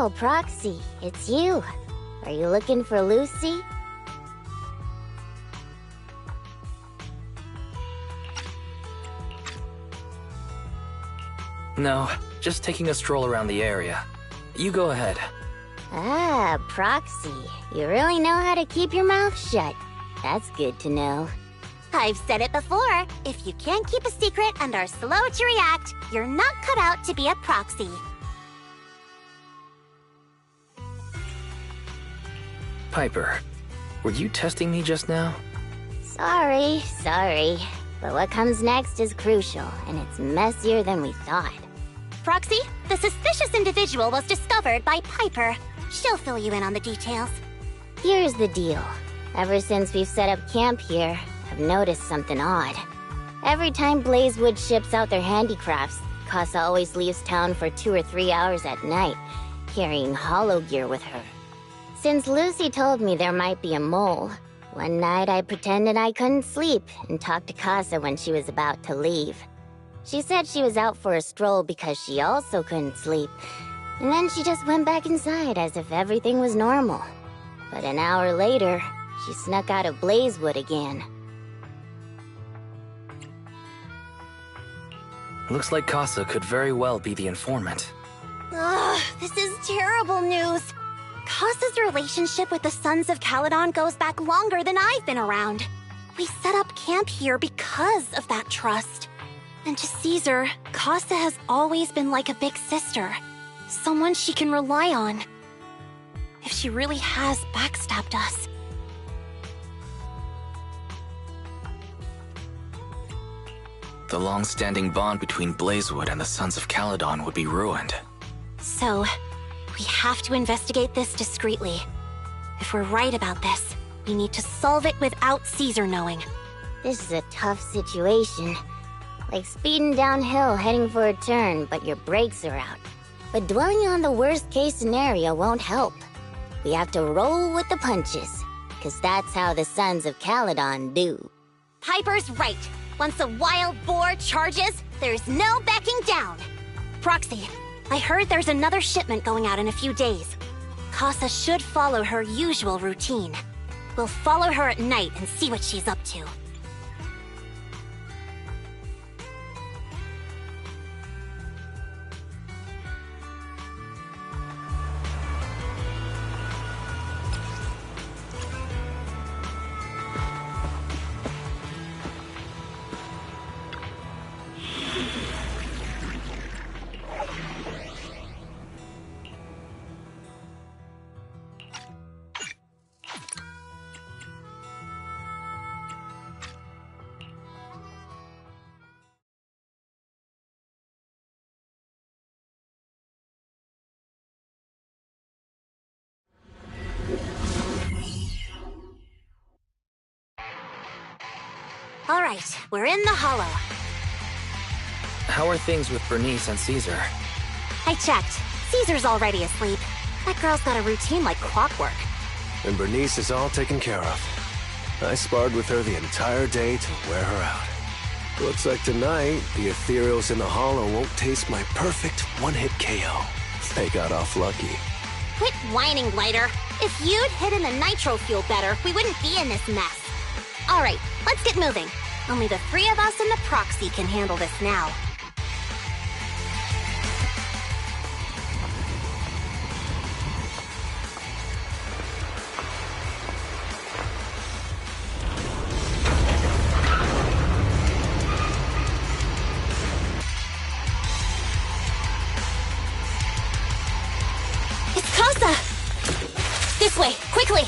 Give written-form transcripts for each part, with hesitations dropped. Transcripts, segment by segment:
Oh, Proxy, it's you. Are you looking for Lucy? No, just taking a stroll around the area. You go ahead. Ah, Proxy. You really know how to keep your mouth shut. That's good to know. I've said it before. If you can't keep a secret and are slow to react, you're not cut out to be a proxy. Piper, were you testing me just now? Sorry. But what comes next is crucial, and it's messier than we thought. Proxy, the suspicious individual was discovered by Piper. She'll fill you in on the details. Here's the deal. Ever since we've set up camp here, I've noticed something odd. Every time Blazewood ships out their handicrafts, Casa always leaves town for 2 or 3 hours at night, carrying hollow gear with her. Since Lucy told me there might be a mole, one night I pretended I couldn't sleep and talked to Casa when she was about to leave. She said she was out for a stroll because she also couldn't sleep, and then she just went back inside as if everything was normal. But an hour later, she snuck out of Blazewood again. Looks like Casa could very well be the informant. Ugh, this is terrible news. Casa's relationship with the Sons of Caledon goes back longer than I've been around. We set up camp here because of that trust. And to Caesar, Casa has always been like a big sister. Someone she can rely on. If she really has backstabbed us. The long-standing bond between Blazewood and the Sons of Caledon would be ruined. So, we have to investigate this discreetly. If we're right about this, we need to solve it without Caesar knowing. This is a tough situation. Like speeding downhill heading for a turn, but your brakes are out. But dwelling on the worst-case scenario won't help. We have to roll with the punches, because that's how the Sons of Caledon do. Piper's right. Once a wild boar charges, there's no backing down. Proxy, I heard there's another shipment going out in a few days. Casa should follow her usual routine. We'll follow her at night and see what she's up to. All right, we're in the Hollow. How are things with Bernice and Caesar? I checked. Caesar's already asleep. That girl's got a routine like clockwork. And Bernice is all taken care of. I sparred with her the entire day to wear her out. Looks like tonight, the ethereals in the Hollow won't taste my perfect one-hit KO. They got off lucky. Quit whining, Lighter. If you'd hidden the nitro fuel better, we wouldn't be in this mess. All right, let's get moving. Only the 3 of us and the Proxy can handle this now. It's Casa! This way, quickly!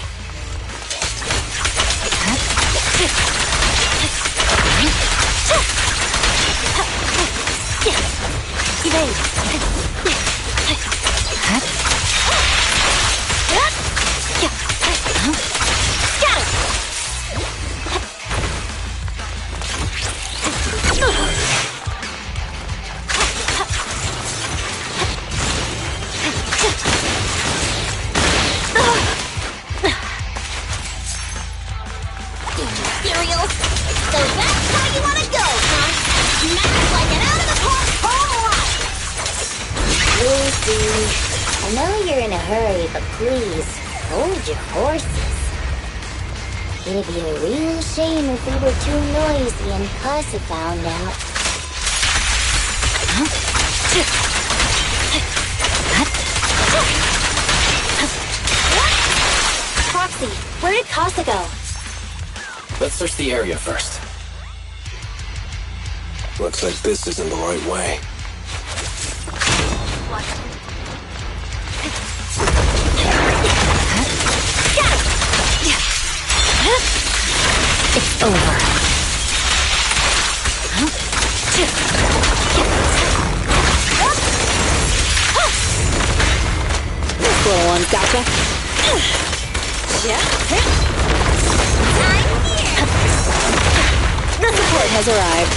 Cereals! So that's how you want to go, huh? Smash like an out-of-the-park home run! Lucy, I I know you're in a hurry, but please, hold your horses. It'd be a real shame if we were too noisy and Casa found out. Proxy, where did Casa go? Let's search the area first. Looks like this isn't the right way. It's over. This little one's gotcha. The support has arrived.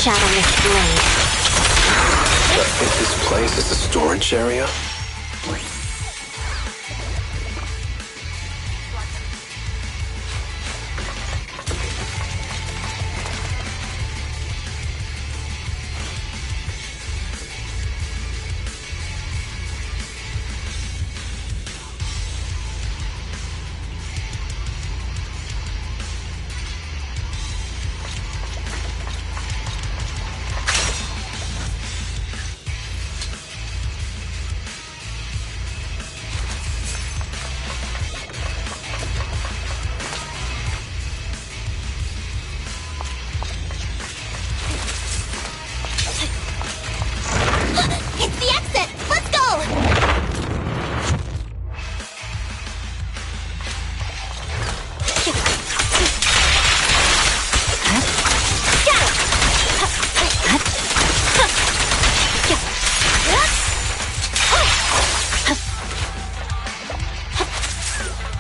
Shadowless blade. I think this place is the storage area. It's the exit! Let's go!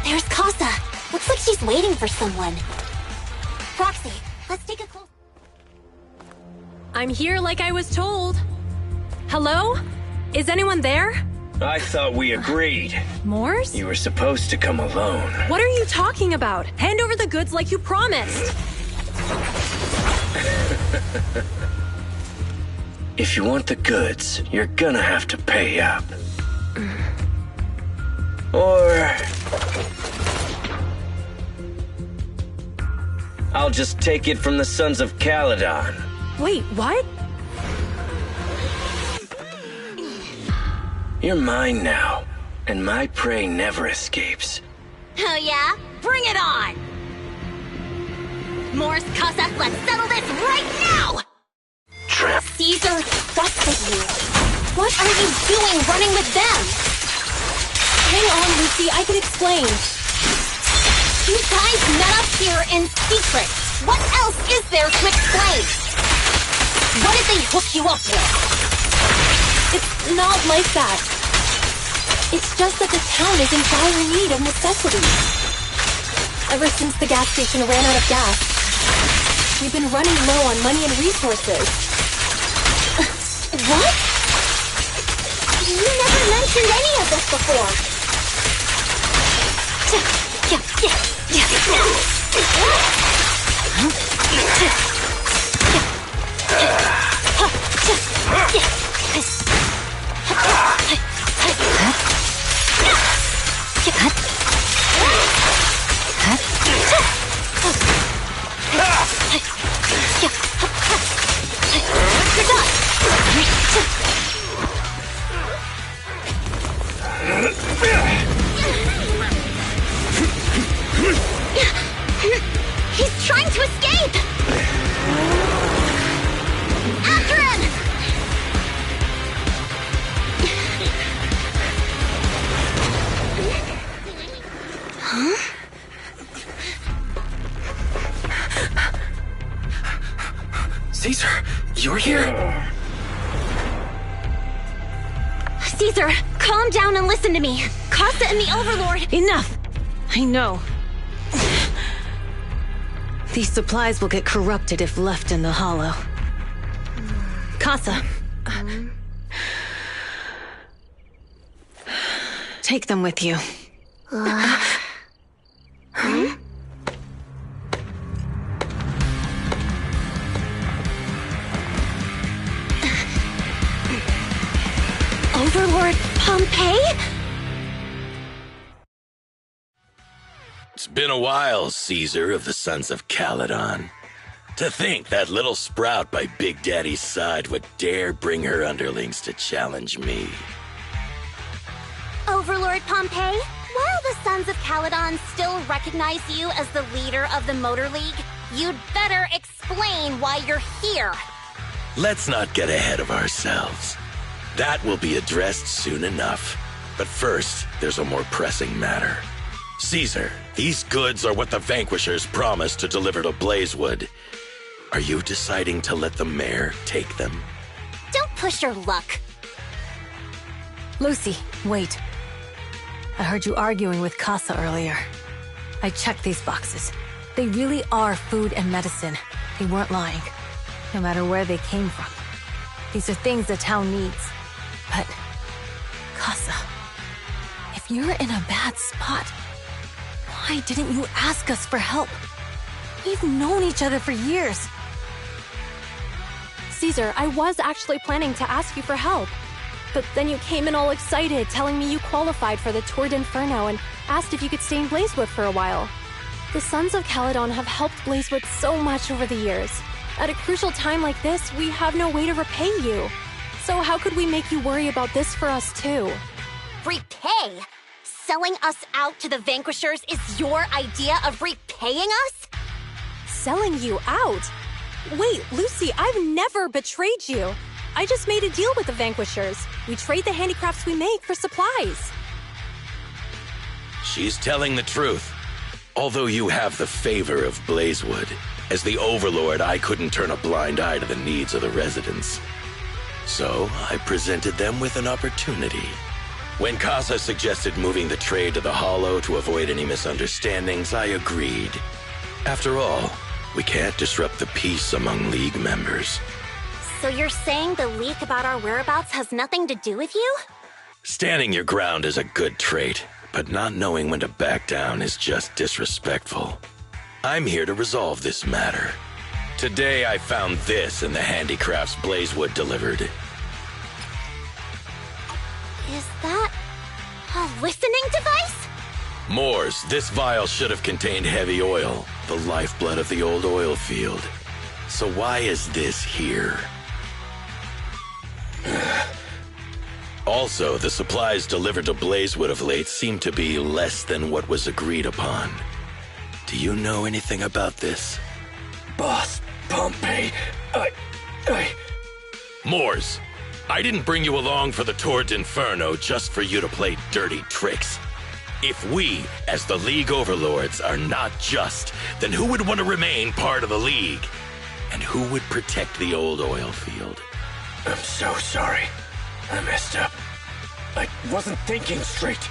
There's Casa. Looks like she's waiting for someone. Proxy, let's take a close... I'm here like I was told. Hello? Is anyone there? I thought we agreed. Morse? You were supposed to come alone. What are you talking about? Hand over the goods like you promised. If you want the goods, you're gonna have to pay up. Or... I'll just take it from the Sons of Caledon. Wait, what? You're mine now, and my prey never escapes. Oh yeah? Bring it on! Morse, Casa, let's settle this right now! Trap. Caesar trusted you. What are you doing running with them? Hang on, Lucy, I can explain. You guys met up here in secret. What else is there to explain? What did they hook you up with? It's not like that. It's just that the town is in dire need of necessities. Ever since the gas station ran out of gas, we've been running low on money and resources. What? You never mentioned any of this before. He's trying to escape! After him! Caesar, you're here? Caesar, calm down and listen to me. Casa and the Overlord... Enough! I know. These supplies will get corrupted if left in the Hollow. Casa. Take them with you. Overlord Pompeii? It's been a while, Caesar of the Sons of Caledon. To think that little sprout by Big Daddy's side would dare bring her underlings to challenge me. Overlord Pompeii, while the Sons of Caledon still recognize you as the leader of the Motor League, you'd better explain why you're here. Let's not get ahead of ourselves. That will be addressed soon enough. But first, there's a more pressing matter. Caesar, these goods are what the Vanquishers promised to deliver to Blazewood. Are you deciding to let the mayor take them? Don't push your luck. Lucy, wait. I heard you arguing with Casa earlier. I checked these boxes. They really are food and medicine. They weren't lying, no matter where they came from. These are things the town needs. But, Casa, if you're in a bad spot, why didn't you ask us for help? We've known each other for years. Caesar, I was actually planning to ask you for help. But then you came in all excited, telling me you qualified for the Tour d'Inferno and asked if you could stay in Blazewood for a while. The Sons of Caledon have helped Blazewood so much over the years. At a crucial time like this, we have no way to repay you. So how could we make you worry about this for us too? Repay? Selling us out to the Vanquishers is your idea of repaying us? Selling you out? Wait, Lucy, I've never betrayed you. I just made a deal with the Vanquishers. We trade the handicrafts we make for supplies. She's telling the truth. Although you have the favor of Blazewood, as the Overlord, I couldn't turn a blind eye to the needs of the residents. So I presented them with an opportunity. When Casa suggested moving the trade to the Hollow to avoid any misunderstandings, I agreed. After all, we can't disrupt the peace among League members. So you're saying the leak about our whereabouts has nothing to do with you? Standing your ground is a good trait, but not knowing when to back down is just disrespectful. I'm here to resolve this matter. Today I found this in the handicrafts Blazewood delivered. Is that a listening device? Moors, this vial should have contained heavy oil, the lifeblood of the old oil field. So why is this here? Also, the supplies delivered to Blazewood of late seem to be less than what was agreed upon. Do you know anything about this? Boss, Pompeii, Moors, I didn't bring you along for the Tour d'Inferno just for you to play dirty tricks. If we, as the League Overlords, are not just, then who would want to remain part of the League? And who would protect the old oil field? I'm so sorry. I messed up. I wasn't thinking straight.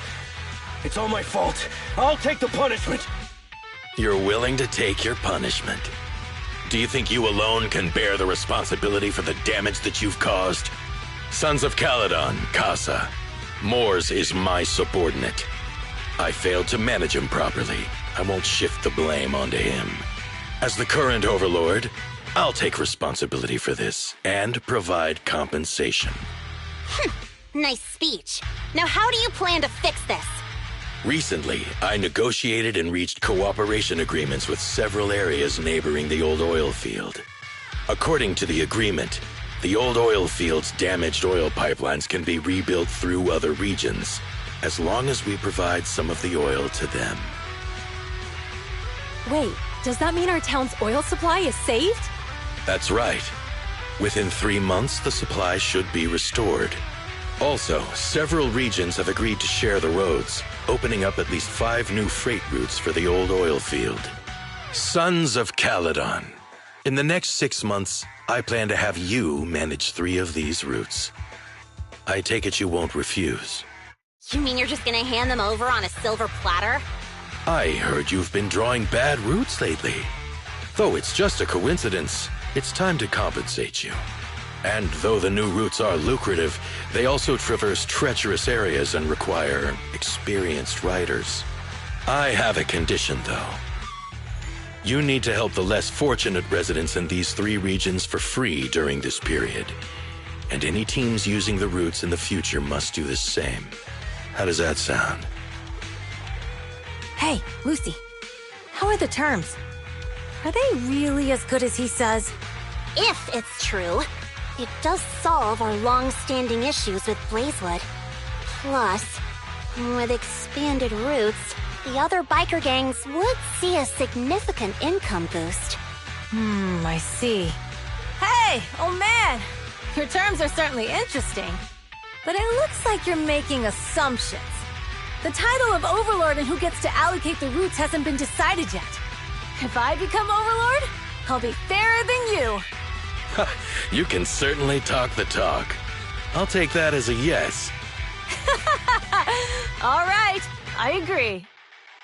It's all my fault. I'll take the punishment. You're willing to take your punishment. Do you think you alone can bear the responsibility for the damage that you've caused? Sons of Caledon, Casa. Moors is my subordinate. I failed to manage him properly. I won't shift the blame onto him. As the current Overlord, I'll take responsibility for this and provide compensation. Nice speech. Now how do you plan to fix this? Recently, I negotiated and reached cooperation agreements with several areas neighboring the old oil field. According to the agreement, the old oil field's damaged oil pipelines can be rebuilt through other regions, as long as we provide some of the oil to them. Wait, does that mean our town's oil supply is saved? That's right. Within 3 months, the supply should be restored. Also, several regions have agreed to share the roads, opening up at least 5 new freight routes for the old oil field. Sons of Caledon. In the next 6 months, I plan to have you manage 3 of these routes. I take it you won't refuse. You mean you're just gonna hand them over on a silver platter? I heard you've been drawing bad routes lately. Though it's just a coincidence, it's time to compensate you. And though the new routes are lucrative, they also traverse treacherous areas and require experienced riders. I have a condition, though. You need to help the less fortunate residents in these 3 regions for free during this period. And any teams using the routes in the future must do the same. How does that sound? Hey, Lucy. How are the terms? Are they really as good as he says? If it's true, it does solve our long-standing issues with Blazewood. Plus, with expanded routes, the other biker gangs would see a significant income boost. I see. Hey, oh man! Your terms are certainly interesting. But it looks like you're making assumptions. The title of Overlord and who gets to allocate the routes hasn't been decided yet. If I become Overlord, I'll be fairer than you. You can certainly talk the talk. I'll take that as a yes. All right, I agree.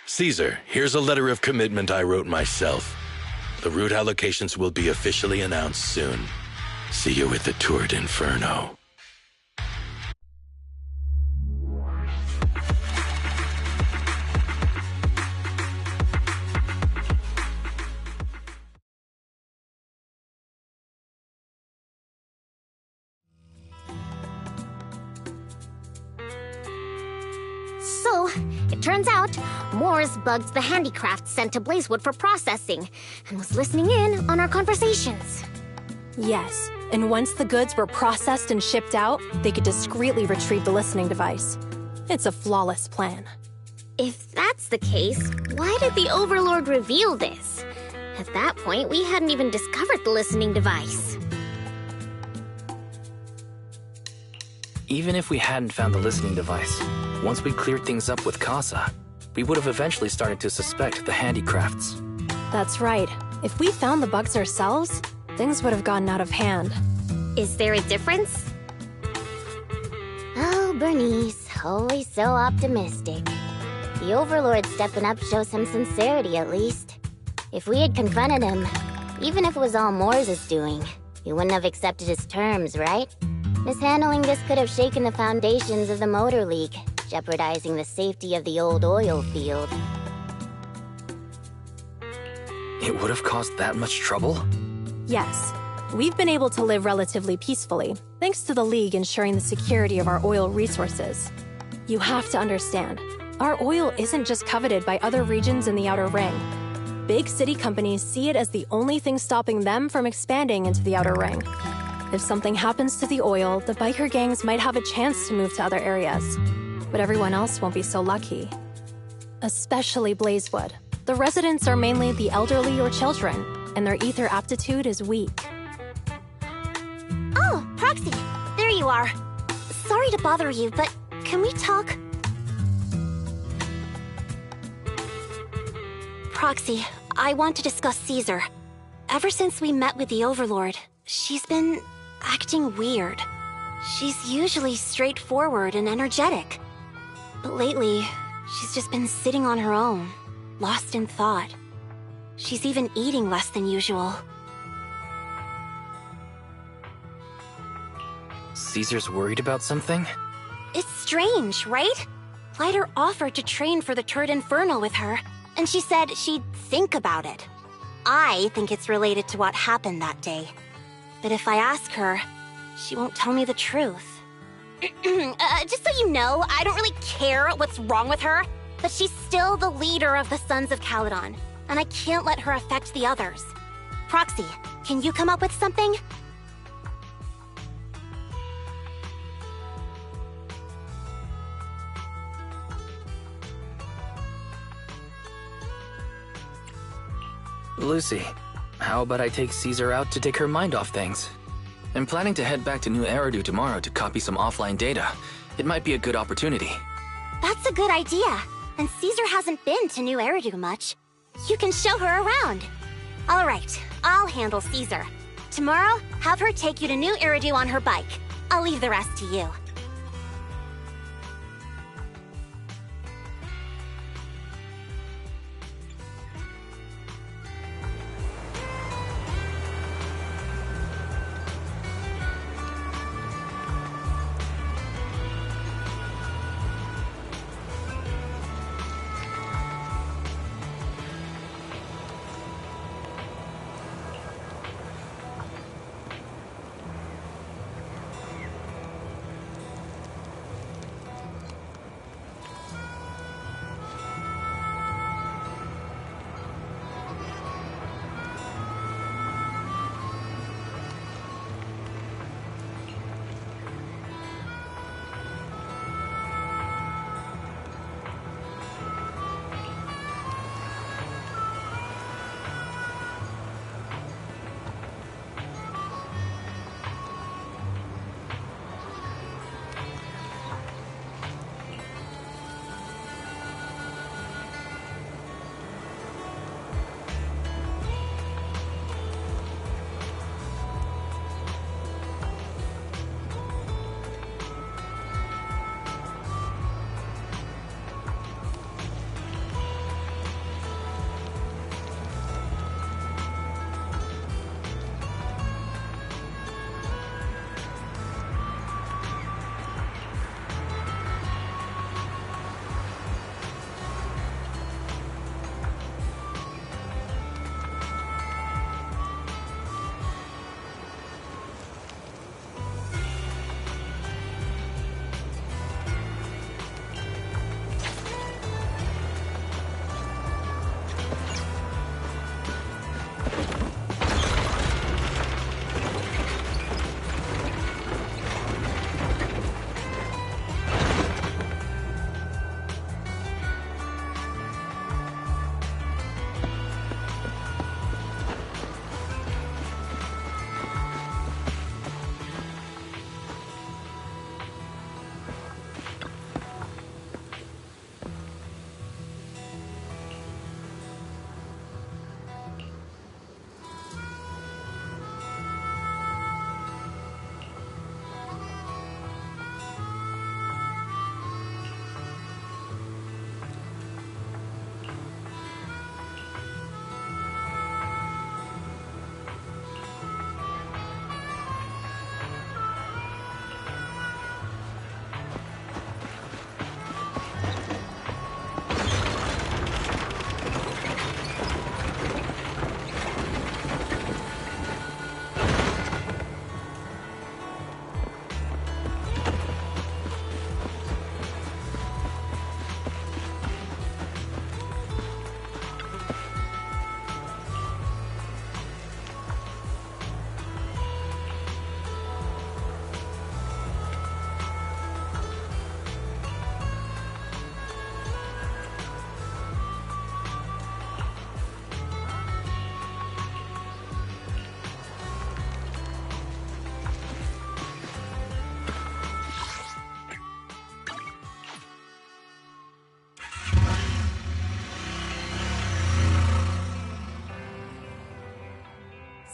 Caesar, here's a letter of commitment I wrote myself. The route allocations will be officially announced soon. See you at the Tour d'Inferno. So, it turns out, Moores bugged the handicrafts sent to Blazewood for processing, and was listening in on our conversations. Yes, and once the goods were processed and shipped out, they could discreetly retrieve the listening device. It's a flawless plan. If that's the case, why did the Overlord reveal this? At that point, we hadn't even discovered the listening device. Even if we hadn't found the listening device, once we cleared things up with Casa, we would have eventually started to suspect the handicrafts. That's right. If we found the bugs ourselves, things would have gotten out of hand. Is there a difference? Oh, Bernice, always so optimistic. The Overlord stepping up shows some sincerity, at least. If we had confronted him, even if it was all Moores' doing, he wouldn't have accepted his terms, right? Mishandling this could have shaken the foundations of the Motor League, jeopardizing the safety of the old oil field. It would have caused that much trouble? Yes. We've been able to live relatively peacefully, thanks to the League ensuring the security of our oil resources. You have to understand, our oil isn't just coveted by other regions in the Outer Ring. Big city companies see it as the only thing stopping them from expanding into the Outer Ring. If something happens to the oil, the biker gangs might have a chance to move to other areas. But everyone else won't be so lucky. Especially Blazewood. The residents are mainly the elderly or children, and their ether aptitude is weak. Oh, Proxy, there you are. Sorry to bother you, but can we talk? Proxy, I want to discuss Caesar. Ever since we met with the Overlord, she's been acting weird. She's usually straightforward and energetic. But lately, she's just been sitting on her own, lost in thought. She's even eating less than usual. Caesar's worried about something? It's strange, right? Lighter offered to train for the Tour d'Inferno with her, and she said she'd think about it. I think it's related to what happened that day. But if I ask her, she won't tell me the truth. Just so you know, I don't really care what's wrong with her, but she's still the leader of the Sons of Caledon, and I can't let her affect the others. Proxy, can you come up with something? Lucy, how about I take Caesar out to take her mind off things? I'm planning to head back to New Eridu tomorrow to copy some offline data. It might be a good opportunity. That's a good idea. And Caesar hasn't been to New Eridu much. You can show her around. All right, I'll handle Caesar. Tomorrow, have her take you to New Eridu on her bike. I'll leave the rest to you.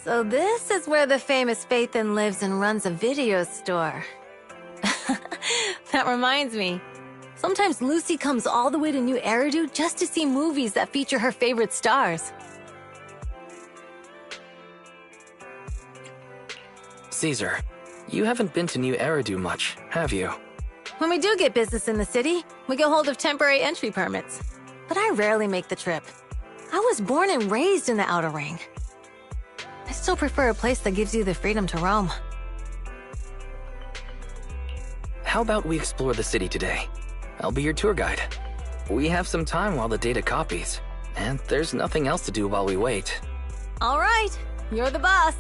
So this is where the famous Phaethon lives and runs a video store. That reminds me. Sometimes Lucy comes all the way to New Eridu just to see movies that feature her favorite stars. Caesar, you haven't been to New Eridu much, have you? When we do get business in the city, we get hold of temporary entry permits. But I rarely make the trip. I was born and raised in the Outer Ring. I still prefer a place that gives you the freedom to roam. How about we explore the city today? I'll be your tour guide. We have some time while the data copies, and there's nothing else to do while we wait. All right, you're the boss.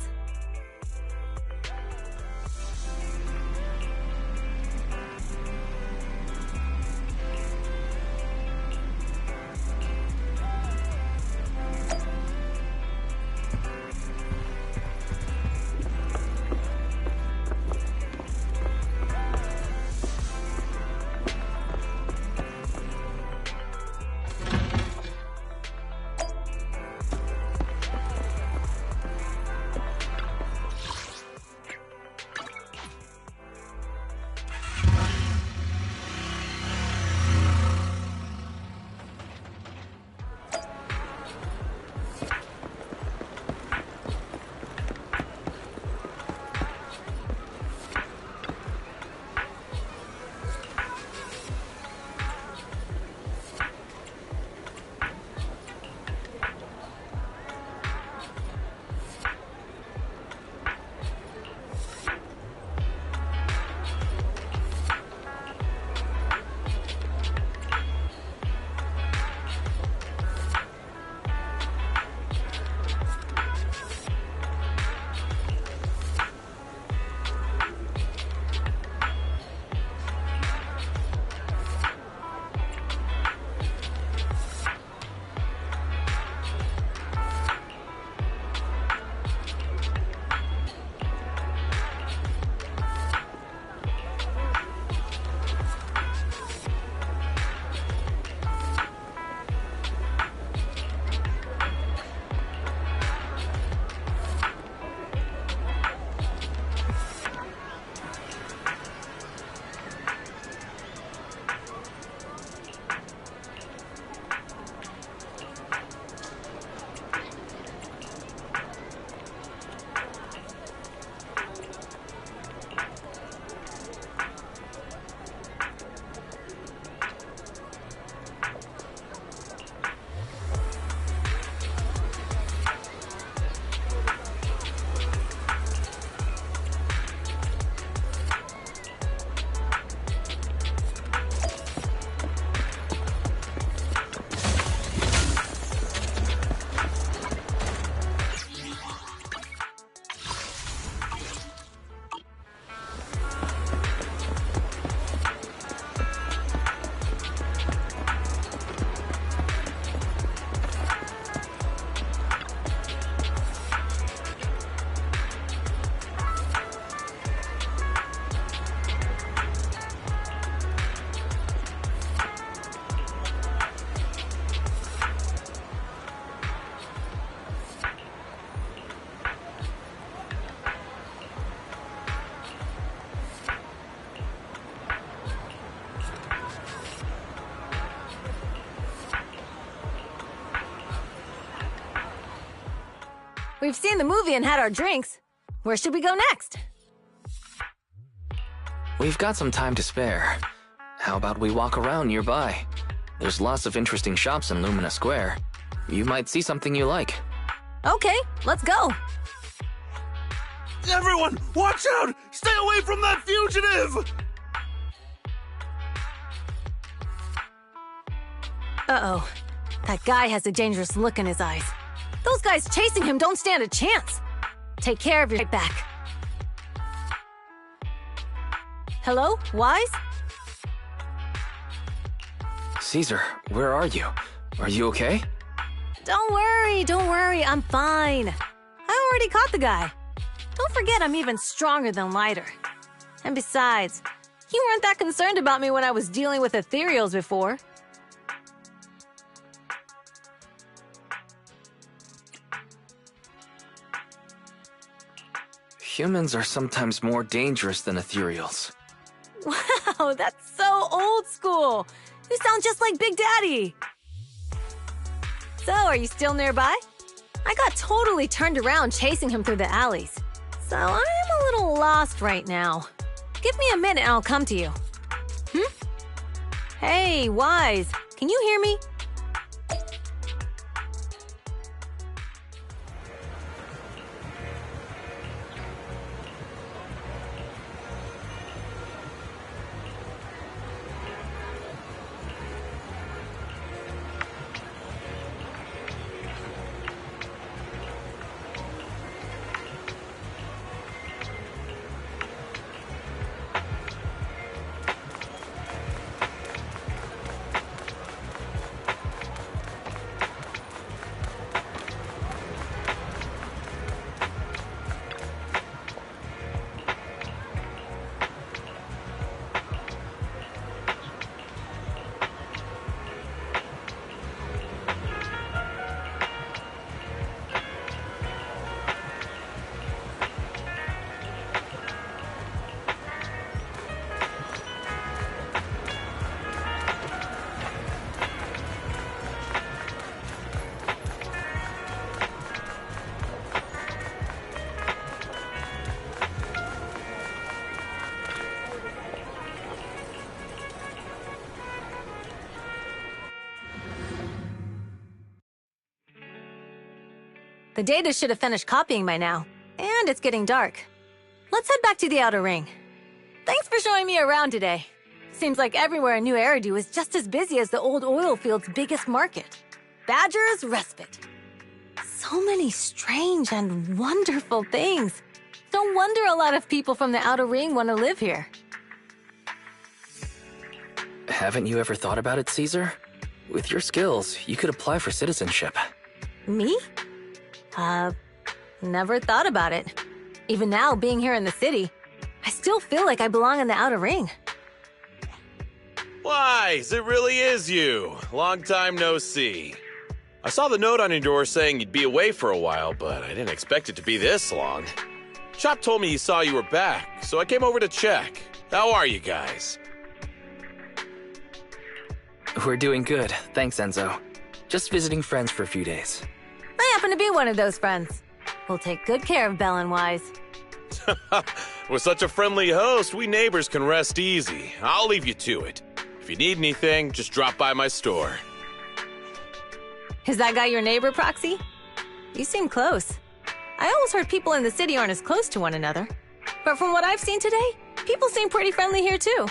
We've seen the movie and had our drinks. Where should we go next? We've got some time to spare. How about we walk around nearby? There's lots of interesting shops in Lumina Square. You might see something you like. Okay, let's go. Everyone, watch out! Stay away from that fugitive! Uh-oh. That guy has a dangerous look in his eyes. Those guys chasing him don't stand a chance. Take care of your right back. Hello, Wise? Caesar, where are you? Are you okay? Don't worry, I'm fine. I already caught the guy. Don't forget I'm even stronger than Lighter. And besides, you weren't that concerned about me when I was dealing with ethereals before. Humans are sometimes more dangerous than ethereals. Wow, that's so old school. You sound just like Big Daddy. So, are you still nearby? I got totally turned around chasing him through the alleys. So I am a little lost right now. Give me a minute and I'll come to you. Hey, Wise, can you hear me? The data should have finished copying by now, and it's getting dark. Let's head back to the Outer Ring. Thanks for showing me around today. Seems like everywhere in New Eridu is just as busy as the old oil field's biggest market. Badger's Respite. So many strange and wonderful things. No wonder a lot of people from the Outer Ring want to live here. Haven't you ever thought about it, Caesar? With your skills, you could apply for citizenship. Me? Never thought about it. Even now, being here in the city, I still feel like I belong in the Outer Ring. Wise, it really is you. Long time no see. I saw the note on your door saying you'd be away for a while, but I didn't expect it to be this long. Chop told me he saw you were back, so I came over to check. How are you guys? We're doing good, thanks, Enzo. Just visiting friends for a few days. I happen to be one of those friends. We'll take good care of Belle and Wise. With such a friendly host, we neighbors can rest easy. I'll leave you to it. If you need anything, just drop by my store. Is that guy your neighbor, Proxy? You seem close. I always heard people in the city aren't as close to one another. But from what I've seen today, people seem pretty friendly here too.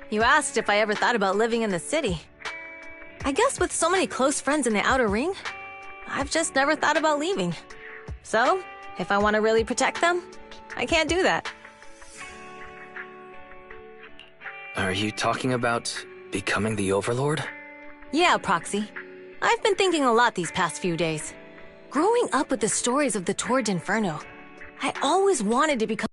You asked if I ever thought about living in the city. I guess with so many close friends in the Outer Ring, I've just never thought about leaving. So, if I want to really protect them, I can't do that. Are you talking about becoming the Overlord? Yeah, Proxy. I've been thinking a lot these past few days. Growing up with the stories of the Tour d'Inferno, I always wanted to become